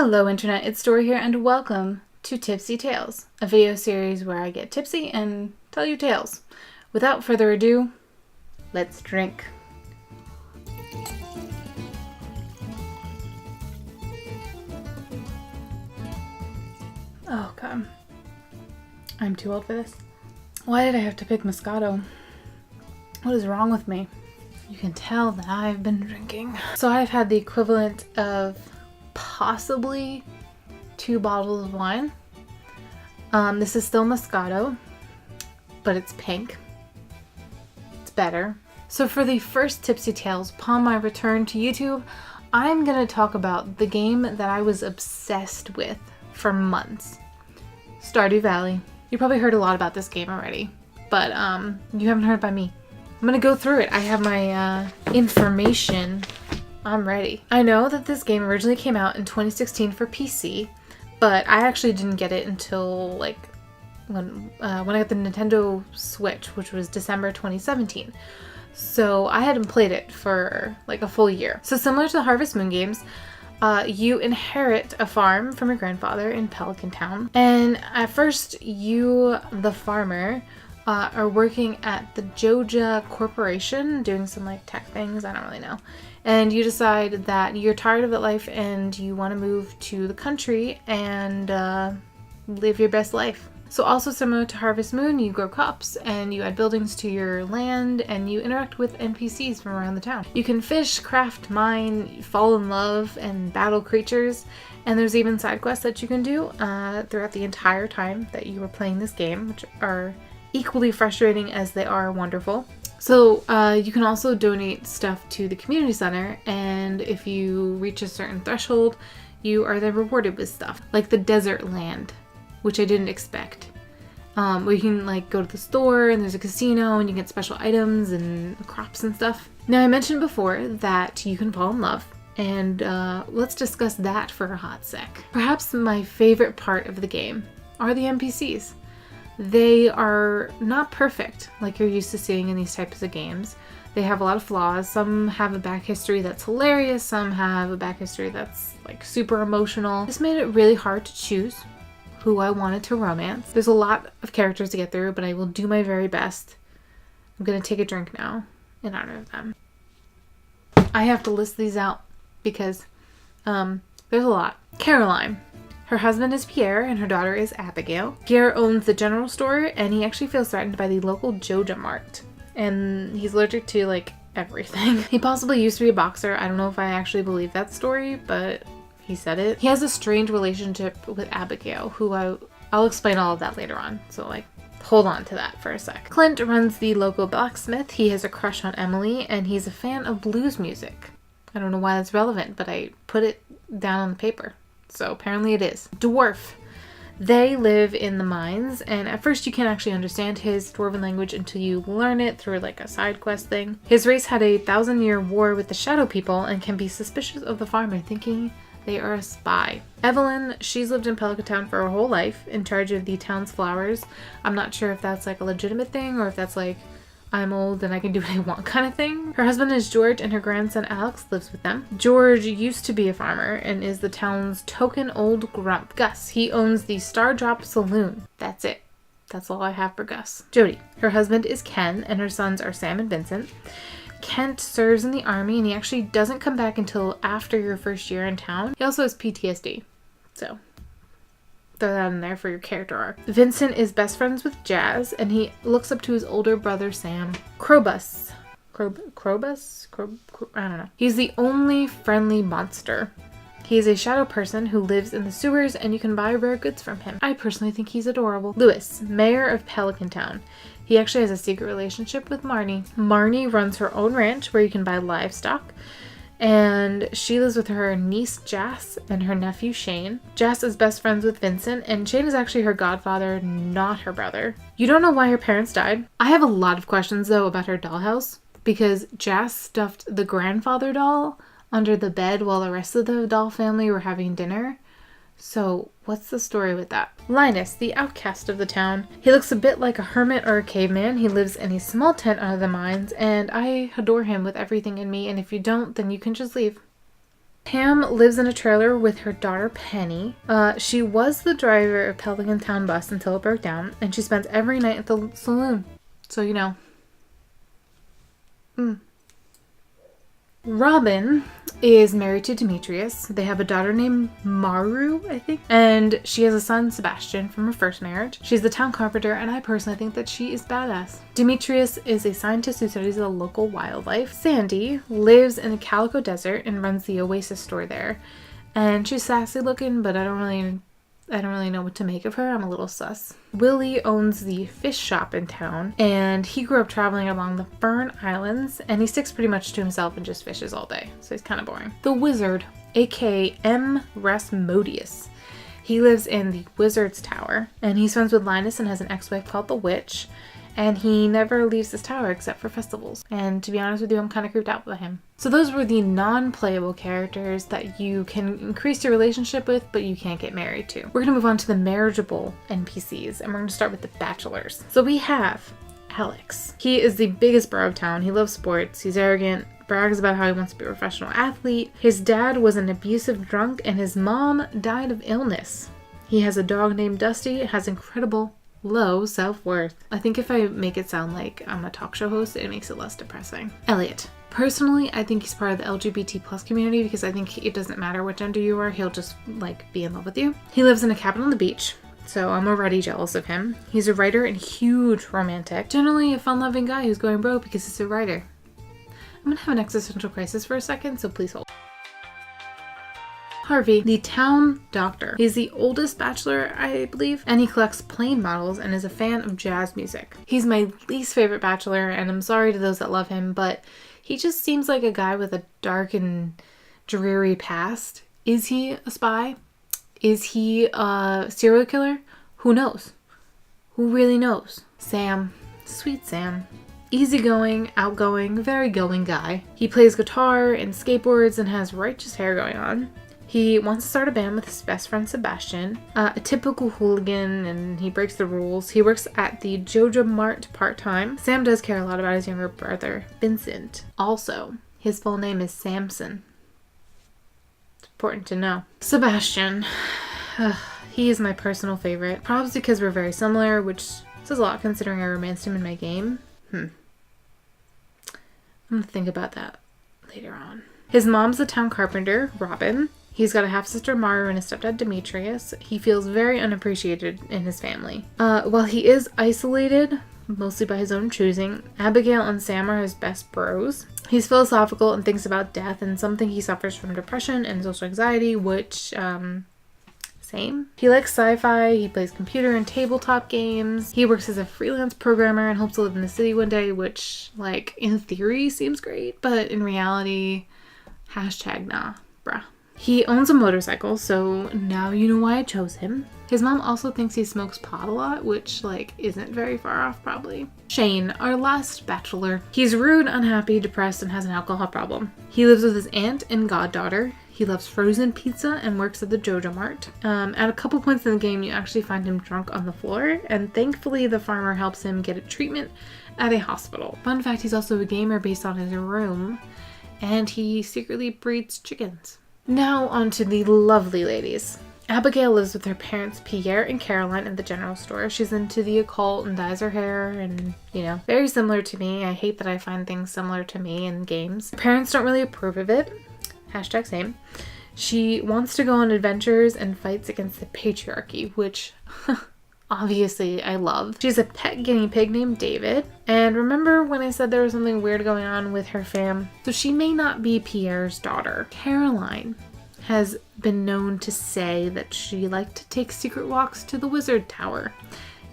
Hello Internet, it's Story here and welcome to Tipsy Tales, a video series where I get tipsy and tell you tales. Without further ado, let's drink. Oh god, I'm too old for this. Why did I have to pick Moscato? What is wrong with me? You can tell that I've been drinking. So I've had the equivalent of possibly 2 bottles of wine. This is still Moscato, but it's pink. It's better. So for the first Tipsy Tales, upon my return to YouTube, I'm gonna talk about the game that I was obsessed with for months. Stardew Valley. You probably heard a lot about this game already, but you haven't heard by me. I'm gonna go through it. I have my information. I'm ready. I know that this game originally came out in 2016 for PC, but I actually didn't get it until like when I got the Nintendo Switch, which was December 2017. So I hadn't played it for like a full year. So similar to the Harvest Moon games, you inherit a farm from your grandfather in Pelican Town. And at first you, the farmer, are working at the Joja Corporation doing some like tech things, I don't really know. And you decide that you're tired of that life and you want to move to the country and live your best life. So also similar to Harvest Moon, you grow crops and you add buildings to your land and you interact with NPCs from around the town. You can fish, craft, mine, fall in love, and battle creatures. And there's even side quests that you can do throughout the entire time that you were playing this game, which are equally frustrating as they are wonderful. So you can also donate stuff to the community center, and if you reach a certain threshold, you are then rewarded with stuff. Like the desert land, which I didn't expect. Where you can like go to the store and there's a casino and you get special items and crops and stuff. Now I mentioned before that you can fall in love, and let's discuss that for a hot sec. Perhaps my favorite part of the game are the NPCs. They are not perfect like you're used to seeing in these types of games. They have a lot of flaws. Some have a back history that's hilarious. Some have a back history that's like super emotional. This made it really hard to choose who I wanted to romance. There's a lot of characters to get through, but I will do my very best. I'm gonna take a drink now in honor of them. I have to list these out because there's a lot. Caroline. Her husband is Pierre and her daughter is Abigail. Pierre owns the general store and he actually feels threatened by the local Joja Mart. And he's allergic to like everything. He possibly used to be a boxer. I don't know if I actually believe that story, but he said it. He has a strange relationship with Abigail, who I'll explain all of that later on. So like hold on to that for a sec. Clint runs the local blacksmith. He has a crush on Emily and he's a fan of blues music. I don't know why that's relevant, but I put it down on the paper. So apparently it is. Dwarf. They live in the mines, and at first you can't actually understand his dwarven language until you learn it through like a side quest thing. His race had a 1,000-year war with the shadow people and can be suspicious of the farmer, thinking they are a spy. Evelyn, she's lived in Pelican Town for her whole life, in charge of the town's flowers. I'm not sure if that's like a legitimate thing or if that's like I'm old and I can do what I want kind of thing. Her husband is George and her grandson Alex lives with them. George used to be a farmer and is the town's token old grump. Gus, he owns the Star Drop Saloon. That's it. That's all I have for Gus. Jody, her husband is Ken and her sons are Sam and Vincent. Kent serves in the army and he actually doesn't come back until after your first year in town. He also has PTSD. So throw that in there for your character arc. Vincent is best friends with Jazz and he looks up to his older brother Sam. Krobus. I don't know. He's the only friendly monster. He is a shadow person who lives in the sewers and you can buy rare goods from him. I personally think he's adorable. Lewis, mayor of Pelican Town. He actually has a secret relationship with Marnie. Marnie runs her own ranch where you can buy livestock. And she lives with her niece Jas and her nephew Shane. Jas is best friends with Vincent and Shane is actually her godfather, not her brother. You don't know why her parents died. I have a lot of questions though about her dollhouse because Jas stuffed the grandfather doll under the bed while the rest of the doll family were having dinner. So what's the story with that? Linus, the outcast of the town. He looks a bit like a hermit or a caveman. He lives in a small tent under the mines, and I adore him with everything in me, and if you don't, then you can just leave. Pam lives in a trailer with her daughter Penny. She was the driver of Pelican Town bus until it broke down, and she spends every night at the saloon. So, you know. Robin is married to Demetrius. They have a daughter named Maru, I think. And she has a son, Sebastian, from her first marriage. She's the town carpenter, and I personally think that she is badass. Demetrius is a scientist who studies the local wildlife. Sandy lives in the Calico Desert and runs the Oasis store there. And she's sassy looking, but I don't really know what to make of her. I'm a little sus. Willie owns the fish shop in town, and he grew up traveling along the Fern Islands, and he sticks pretty much to himself and just fishes all day, so he's kind of boring. The Wizard, aka M. Rasmodius. He lives in the Wizard's Tower, and he's friends with Linus and has an ex-wife called the Witch, and he never leaves this tower except for festivals. And to be honest with you, I'm kind of creeped out by him. So those were the non-playable characters that you can increase your relationship with, but you can't get married to. We're gonna move on to the marriageable NPCs, and we're gonna start with the bachelors. So we have Alex. He is the biggest bro of town. He loves sports. He's arrogant, brags about how he wants to be a professional athlete. His dad was an abusive drunk, and his mom died of illness. He has a dog named Dusty. It has incredible low self-worth. I think if I make it sound like I'm a talk show host, it makes it less depressing. Elliot. Personally, I think he's part of the LGBT plus community because I think it doesn't matter what gender you are, he'll just like be in love with you. He lives in a cabin on the beach, so I'm already jealous of him. He's a writer and huge romantic. Generally a fun-loving guy who's going broke because he's a writer. I'm gonna have an existential crisis for a second, so please hold. Harvey, the town doctor. He's the oldest bachelor, I believe, and he collects plane models and is a fan of jazz music. He's my least favorite bachelor, and I'm sorry to those that love him, but he just seems like a guy with a dark and dreary past. Is he a spy? Is he a serial killer? Who knows? Who really knows? Sam. Sweet Sam. Easygoing, outgoing, very going guy. He plays guitar and skateboards and has righteous hair going on. He wants to start a band with his best friend Sebastian, a typical hooligan, and he breaks the rules. He works at the Joja Mart part-time. Sam does care a lot about his younger brother, Vincent. Also, his full name is Samson. It's important to know. Sebastian. He is my personal favorite. Probably because we're very similar, which says a lot considering I romanced him in my game. I'm gonna think about that later on. His mom's the town carpenter, Robin. He's got a half-sister, Maru, and a stepdad, Demetrius. He feels very unappreciated in his family. While he is isolated, mostly by his own choosing, Abigail and Sam are his best bros. He's philosophical and thinks about death, and some think he suffers from depression and social anxiety, which, same. He likes sci-fi, he plays computer and tabletop games. He works as a freelance programmer and hopes to live in the city one day, which, like, in theory seems great, but in reality, #nah, bruh. He owns a motorcycle, so now you know why I chose him. His mom also thinks he smokes pot a lot, which, like, isn't very far off, probably. Shane, our last bachelor. He's rude, unhappy, depressed, and has an alcohol problem. He lives with his aunt and goddaughter. He loves frozen pizza and works at the Joja Mart. At a couple points in the game, you actually find him drunk on the floor, and thankfully the farmer helps him get a treatment at a hospital. Fun fact, he's also a gamer based on his room, and he secretly breeds chickens. Now on to the lovely ladies. Abigail lives with her parents Pierre and Caroline in the general store. She's into the occult and dyes her hair and, you know, very similar to me. I hate that I find things similar to me in games. Her parents don't really approve of it. #same. She wants to go on adventures and fights against the patriarchy, which obviously I love. She has a pet guinea pig named David. And remember when I said there was something weird going on with her fam? So she may not be Pierre's daughter. Caroline has been known to say that she liked to take secret walks to the Wizard Tower.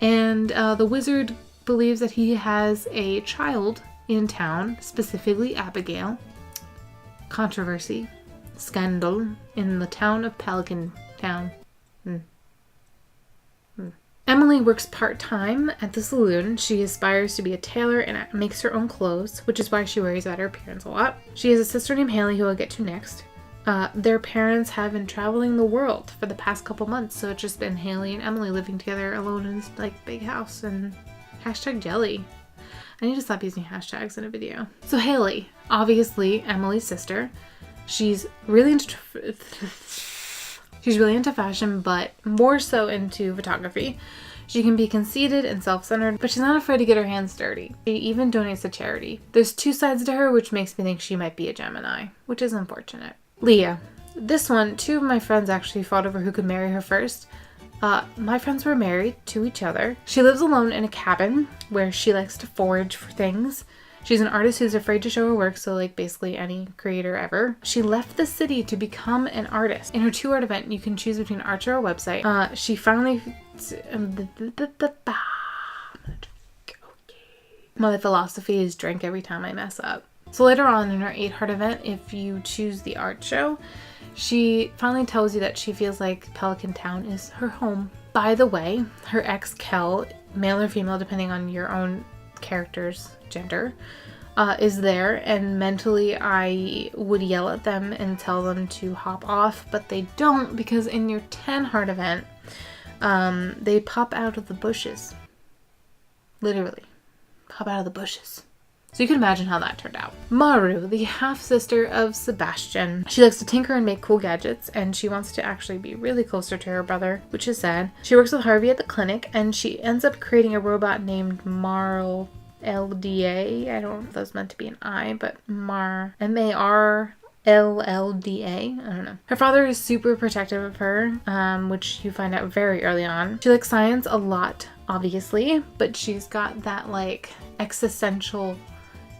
And the wizard believes that he has a child in town, specifically Abigail. Controversy. Scandal in the town of Pelican Town. Emily works part-time at the saloon. She aspires to be a tailor and makes her own clothes, which is why she worries about her appearance a lot. She has a sister named Haley, who I'll get to next. Their parents have been traveling the world for the past couple months, so it's just been Haley and Emily living together alone in this like big house, and #jelly. I need to stop using hashtags in a video. So Haley, obviously Emily's sister. She's really into fashion, but more so into photography. She can be conceited and self-centered, but she's not afraid to get her hands dirty. She even donates to charity. There's two sides to her, which makes me think she might be a Gemini, which is unfortunate. Leah. This one, two of my friends actually fought over who could marry her first. My friends were married to each other. She lives alone in a cabin where she likes to forage for things. She's an artist who's afraid to show her work, so like basically any creator ever. She left the city to become an artist. In her 2-art event, you can choose between art or a website. She finally... My philosophy is drink every time I mess up. So later on in her 8-heart event, if you choose the art show, she finally tells you that she feels like Pelican Town is her home. By the way, her ex Kel, male or female depending on your own character's gender, is there, and mentally I would yell at them and tell them to hop off, but they don't, because in your 10-heart event, they pop out of the bushes. Literally. Pop out of the bushes. So you can imagine how that turned out. Maru, the half-sister of Sebastian. She likes to tinker and make cool gadgets, and she wants to actually be really closer to her brother, which is sad. She works with Harvey at the clinic, and she ends up creating a robot named Marl LDA. I don't know if that was meant to be an I, but MARLLDA. I don't know. Her father is super protective of her, which you find out very early on. She likes science a lot, obviously, but she's got that like existential,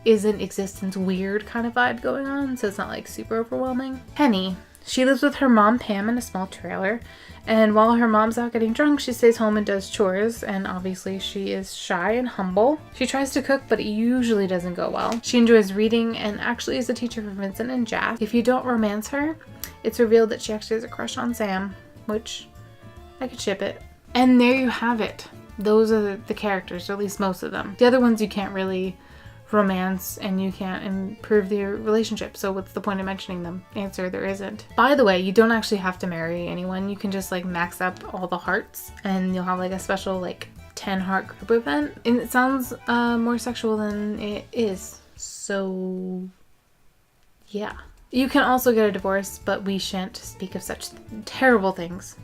isn't existence weird kind of vibe going on, so it's not like super overwhelming. Penny. She lives with her mom Pam in a small trailer, and while her mom's out getting drunk, she stays home and does chores, and obviously she is shy and humble. She tries to cook, but it usually doesn't go well. She enjoys reading and actually is a teacher for Vincent and Jack. If you don't romance her, it's revealed that she actually has a crush on Sam, which I could ship it. And there you have it. Those are the characters, or at least most of them. The other ones you can't really romance and you can't improve the relationship, so what's the point of mentioning them? Answer: there isn't. By the way, you don't actually have to marry anyone. You can just like max up all the hearts and you'll have like a special like 10-heart group event, and it sounds more sexual than it is, so yeah. You can also get a divorce, but we shan't speak of such terrible things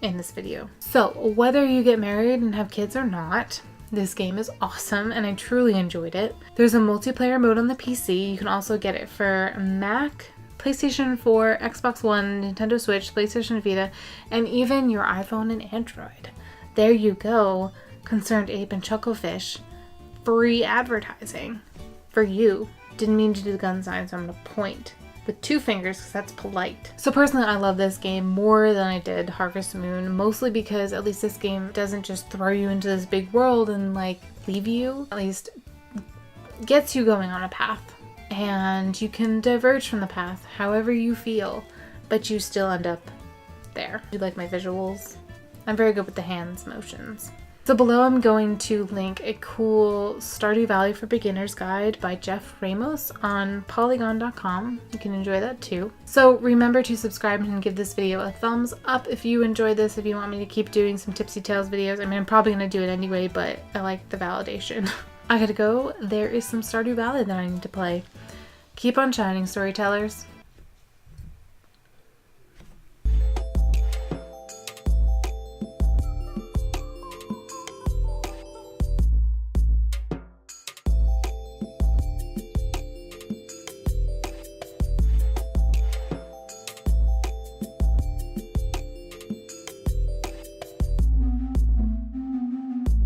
in this video. So whether you get married and have kids or not, this game is awesome and I truly enjoyed it. There's a multiplayer mode on the PC. You can also get it for Mac, PlayStation 4, Xbox One, Nintendo Switch, PlayStation Vita, and even your iPhone and Android. There you go, Concerned Ape and Chucklefish. Free advertising for you. Didn't mean to do the gun sign, so I'm gonna point with 2 fingers because that's polite. So personally, I love this game more than I did Harvest Moon, mostly because at least this game doesn't just throw you into this big world and like leave you. At least gets you going on a path, and you can diverge from the path however you feel, but you still end up there. You like my visuals? I'm very good with the hands motions. So below I'm going to link a cool Stardew Valley for Beginners guide by Jeff Ramos on polygon.com. You can enjoy that too. So remember to subscribe and give this video a thumbs up if you enjoyed this, if you want me to keep doing some Tipsy Tales videos. I mean, I'm probably going to do it anyway, but I like the validation. I gotta go. There is some Stardew Valley that I need to play. Keep on shining, storytellers.